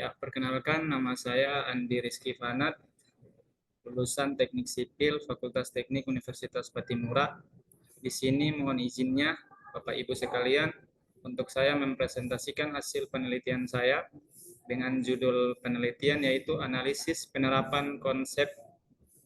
Ya, perkenalkan nama saya Andi Rizky Fanat, lulusan Teknik Sipil Fakultas Teknik Universitas Patimura. Di sini mohon izinnya Bapak Ibu sekalian untuk saya mempresentasikan hasil penelitian saya dengan judul penelitian yaitu analisis penerapan konsep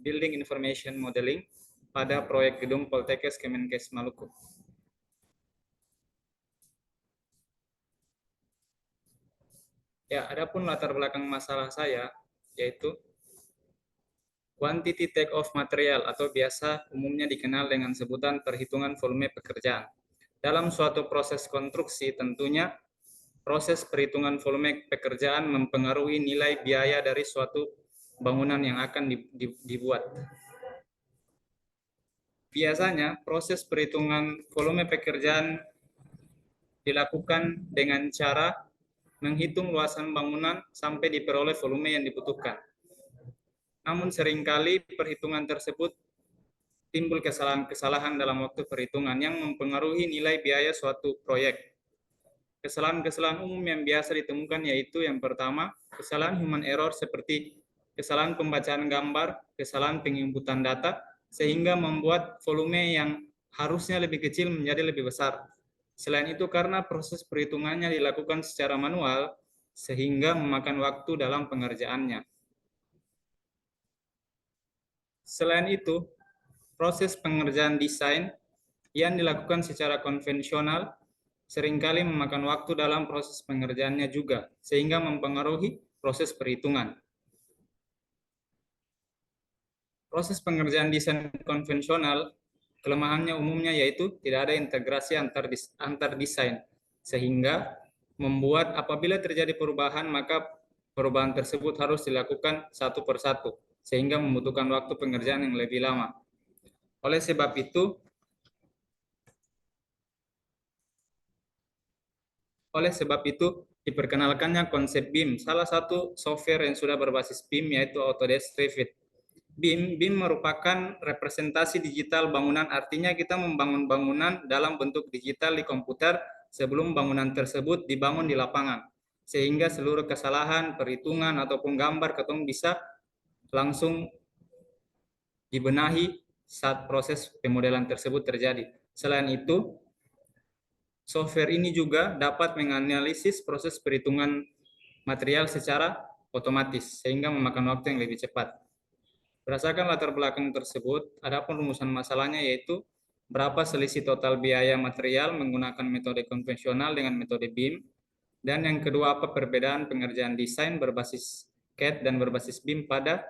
Building Information Modeling pada proyek gedung Poltekkes Kemenkes Maluku. Ya, adapun latar belakang masalah saya yaitu quantity take-off material atau biasa umumnya dikenal dengan sebutan perhitungan volume pekerjaan. Dalam suatu proses konstruksi tentunya proses perhitungan volume pekerjaan mempengaruhi nilai biaya dari suatu bangunan yang akan dibuat. Biasanya proses perhitungan volume pekerjaan dilakukan dengan cara menghitung luasan bangunan sampai diperoleh volume yang dibutuhkan. Namun seringkali perhitungan tersebut timbul kesalahan-kesalahan dalam waktu perhitungan yang mempengaruhi nilai biaya suatu proyek. Kesalahan-kesalahan umum yang biasa ditemukan yaitu yang pertama, kesalahan human error seperti kesalahan pembacaan gambar, kesalahan penginputan data, sehingga membuat volume yang harusnya lebih kecil menjadi lebih besar. Selain itu karena proses perhitungannya dilakukan secara manual, sehingga memakan waktu dalam pengerjaannya. Selain itu, proses pengerjaan desain yang dilakukan secara konvensional seringkali memakan waktu dalam proses pengerjaannya juga, sehingga mempengaruhi proses perhitungan. Proses pengerjaan desain konvensional, kelemahannya umumnya yaitu tidak ada integrasi antar desain, sehingga membuat apabila terjadi perubahan, maka perubahan tersebut harus dilakukan satu persatu, sehingga membutuhkan waktu pengerjaan yang lebih lama. Oleh sebab itu, diperkenalkannya konsep BIM, salah satu software yang sudah berbasis BIM yaitu Autodesk Revit. BIM merupakan representasi digital bangunan, artinya kita membangun bangunan dalam bentuk digital di komputer sebelum bangunan tersebut dibangun di lapangan. Sehingga seluruh kesalahan, perhitungan, ataupun gambar ketemu bisa langsung dibenahi saat proses pemodelan tersebut terjadi. Selain itu, software ini juga dapat menganalisis proses perhitungan material secara otomatis, sehingga memakan waktu yang lebih cepat. Berdasarkan latar belakang tersebut, adapun rumusan masalahnya yaitu berapa selisih total biaya material menggunakan metode konvensional dengan metode BIM, dan yang kedua apa perbedaan pengerjaan desain berbasis CAD dan berbasis BIM pada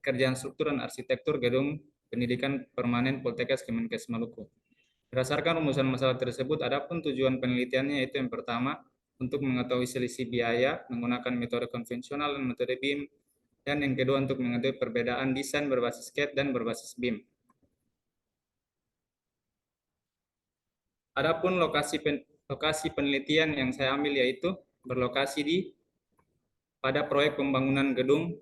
pekerjaan struktur dan arsitektur gedung pendidikan permanen Poltekkes Kemenkes Maluku. Berdasarkan rumusan masalah tersebut, adapun tujuan penelitiannya yaitu yang pertama, untuk mengetahui selisih biaya menggunakan metode konvensional dan metode BIM, dan yang kedua untuk mengetahui perbedaan desain berbasis CAD dan berbasis BIM. Adapun lokasi penelitian yang saya ambil yaitu berlokasi pada proyek pembangunan gedung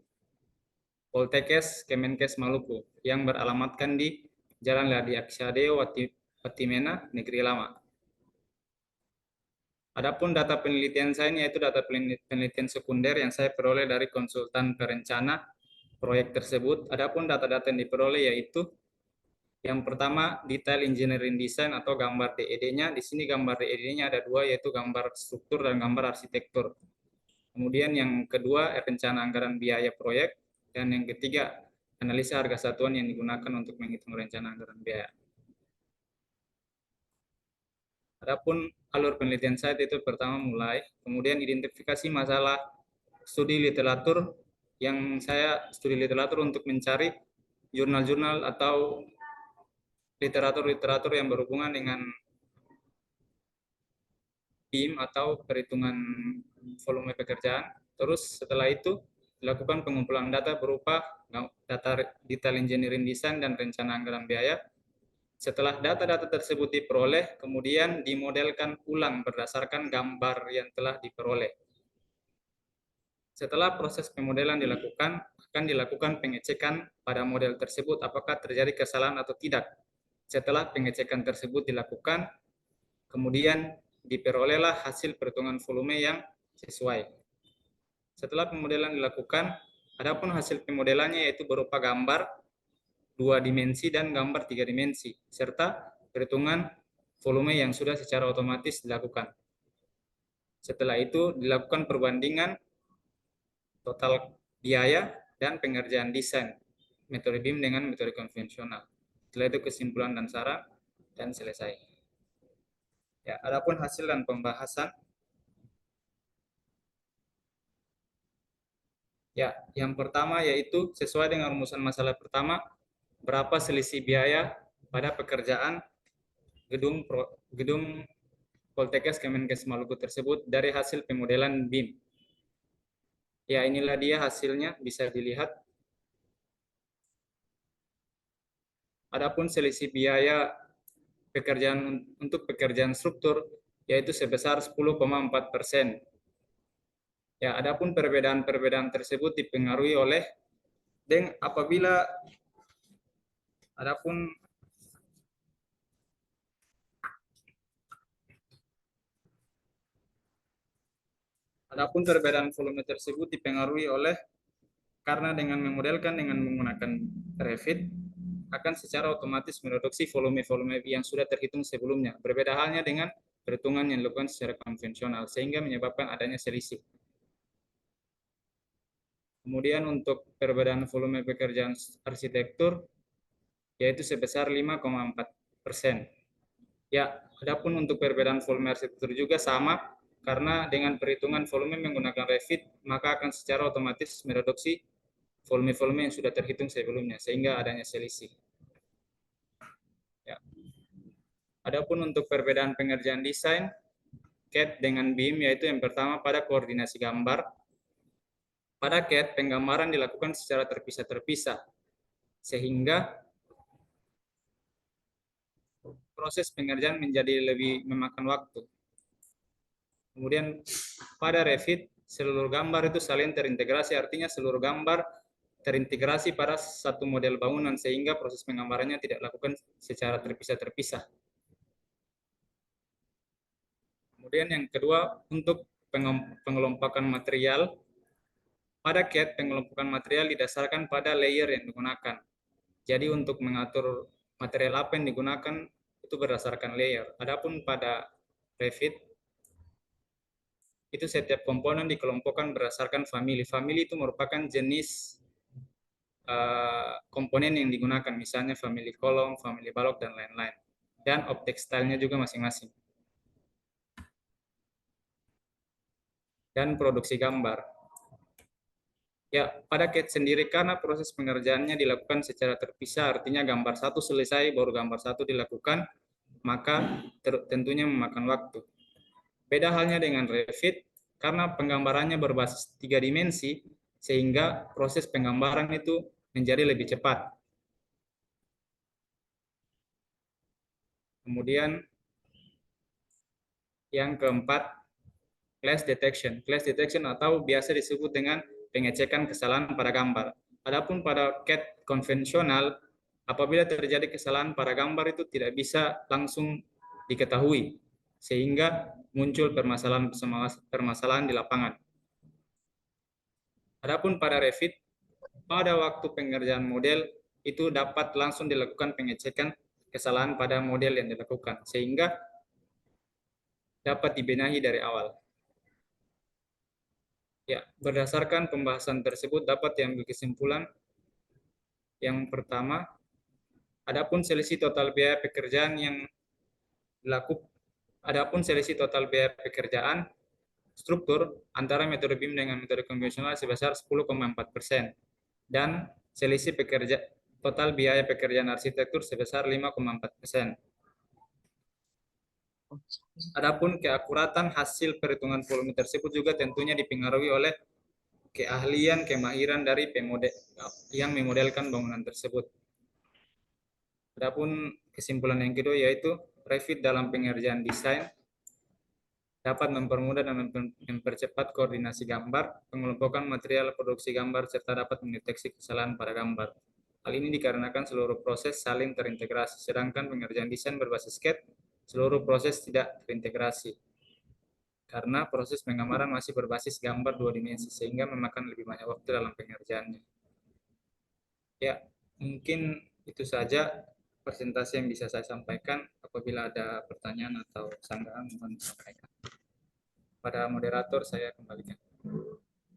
Poltekkes Kemenkes Maluku yang beralamatkan di Jalan Ladi Aksyadeo, Watimena, Negeri Lama. Adapun data penelitian saya yaitu data penelitian sekunder yang saya peroleh dari konsultan perencana proyek tersebut. Adapun data-data yang diperoleh yaitu yang pertama detail engineering design atau gambar DED-nya. Di sini gambar DED-nya ada dua yaitu gambar struktur dan gambar arsitektur. Kemudian yang kedua rencana anggaran biaya proyek, dan yang ketiga analisa harga satuan yang digunakan untuk menghitung rencana anggaran biaya. Adapun alur penelitian saya itu pertama mulai, kemudian identifikasi masalah studi literatur, yang saya studi literatur untuk mencari jurnal-jurnal atau literatur-literatur yang berhubungan dengan BIM atau perhitungan volume pekerjaan. Terus setelah itu dilakukan pengumpulan data berupa data detail engineering design dan rencana anggaran biaya. Setelah data-data tersebut diperoleh, kemudian dimodelkan ulang berdasarkan gambar yang telah diperoleh. Setelah proses pemodelan dilakukan, akan dilakukan pengecekan pada model tersebut apakah terjadi kesalahan atau tidak. Setelah pengecekan tersebut dilakukan, kemudian diperolehlah hasil perhitungan volume yang sesuai. Setelah pemodelan dilakukan, adapun hasil pemodelannya yaitu berupa gambar 2 dimensi dan gambar 3 dimensi, serta perhitungan volume yang sudah secara otomatis dilakukan. Setelah itu dilakukan perbandingan total biaya dan pengerjaan desain metode BIM dengan metode konvensional. Setelah itu kesimpulan dan saran dan selesai. Ya, adapun hasil dan pembahasan. Ya, yang pertama yaitu sesuai dengan rumusan masalah pertama, berapa selisih biaya pada pekerjaan gedung Poltekkes Kemenkes Maluku tersebut dari hasil pemodelan BIM. Ya, inilah dia hasilnya, bisa dilihat. Adapun selisih biaya pekerjaan untuk pekerjaan struktur yaitu sebesar 10,4%. Ya, adapun perbedaan-perbedaan tersebut dipengaruhi oleh apabila adapun perbedaan volume tersebut dipengaruhi oleh karena dengan memodelkan dengan menggunakan Revit akan secara otomatis mereduksi volume-volume yang sudah terhitung sebelumnya. Berbeda halnya dengan perhitungan yang dilakukan secara konvensional sehingga menyebabkan adanya selisih. Kemudian untuk perbedaan volume pekerjaan arsitektur yaitu sebesar 5,4%. Ya, adapun untuk perbedaan volume arsitektur juga sama karena dengan perhitungan volume menggunakan Revit maka akan secara otomatis mereduksi volume-volume yang sudah terhitung sebelumnya sehingga adanya selisih. Ya. Adapun untuk perbedaan pengerjaan desain CAD dengan BIM yaitu yang pertama pada koordinasi gambar. Pada CAD penggambaran dilakukan secara terpisah-terpisah sehingga proses pengerjaan menjadi lebih memakan waktu. Kemudian pada Revit seluruh gambar itu saling terintegrasi, artinya seluruh gambar terintegrasi pada satu model bangunan sehingga proses penggambarannya tidak dilakukan secara terpisah-terpisah. Kemudian yang kedua, untuk pengelompokan material. Pada CAD, pengelompokan material didasarkan pada layer yang digunakan. Jadi untuk mengatur material apa yang digunakan itu berdasarkan layer. Adapun pada Revit, itu setiap komponen dikelompokkan berdasarkan famili. Famili itu merupakan jenis komponen yang digunakan, misalnya famili kolom, famili balok, dan lain-lain. Dan objek stylenya juga masing-masing. Dan produksi gambar. Ya, pada CAD sendiri karena proses pengerjaannya dilakukan secara terpisah, artinya gambar satu selesai, baru gambar satu dilakukan, maka tentunya memakan waktu. Beda halnya dengan Revit, karena penggambarannya berbasis 3 dimensi, sehingga proses penggambaran itu menjadi lebih cepat. Kemudian yang keempat, clash detection. Clash detection atau biasa disebut dengan pengecekan kesalahan pada gambar. Adapun pada CAD konvensional, apabila terjadi kesalahan pada gambar itu tidak bisa langsung diketahui, sehingga muncul permasalahan di lapangan. Adapun pada Revit, pada waktu pengerjaan model itu dapat langsung dilakukan pengecekan kesalahan pada model yang dilakukan, sehingga dapat dibenahi dari awal. Ya, berdasarkan pembahasan tersebut dapat diambil kesimpulan yang pertama, adapun selisih total biaya pekerjaan yang dilakukan, adapun selisih total biaya pekerjaan struktur antara metode BIM dengan metode konvensional sebesar 10,4% dan selisih total biaya pekerjaan arsitektur sebesar 5,4%. Adapun keakuratan hasil perhitungan volume tersebut juga tentunya dipengaruhi oleh keahlian, kemahiran dari yang memodelkan bangunan tersebut. Adapun kesimpulan yang kedua yaitu Revit dalam pengerjaan desain dapat mempermudah dan mempercepat koordinasi gambar, pengelompokan material produksi gambar, serta dapat mendeteksi kesalahan pada gambar. Hal ini dikarenakan seluruh proses saling terintegrasi, sedangkan pengerjaan desain berbasis CAD, seluruh proses tidak terintegrasi. karena proses penggambaran masih berbasis gambar dua dimensi sehingga memakan lebih banyak waktu dalam pengerjaannya. Ya, mungkin itu saja presentasi yang bisa saya sampaikan. Apabila ada pertanyaan atau sanggahan, mohon disampaikan. Pada moderator saya kembalikan.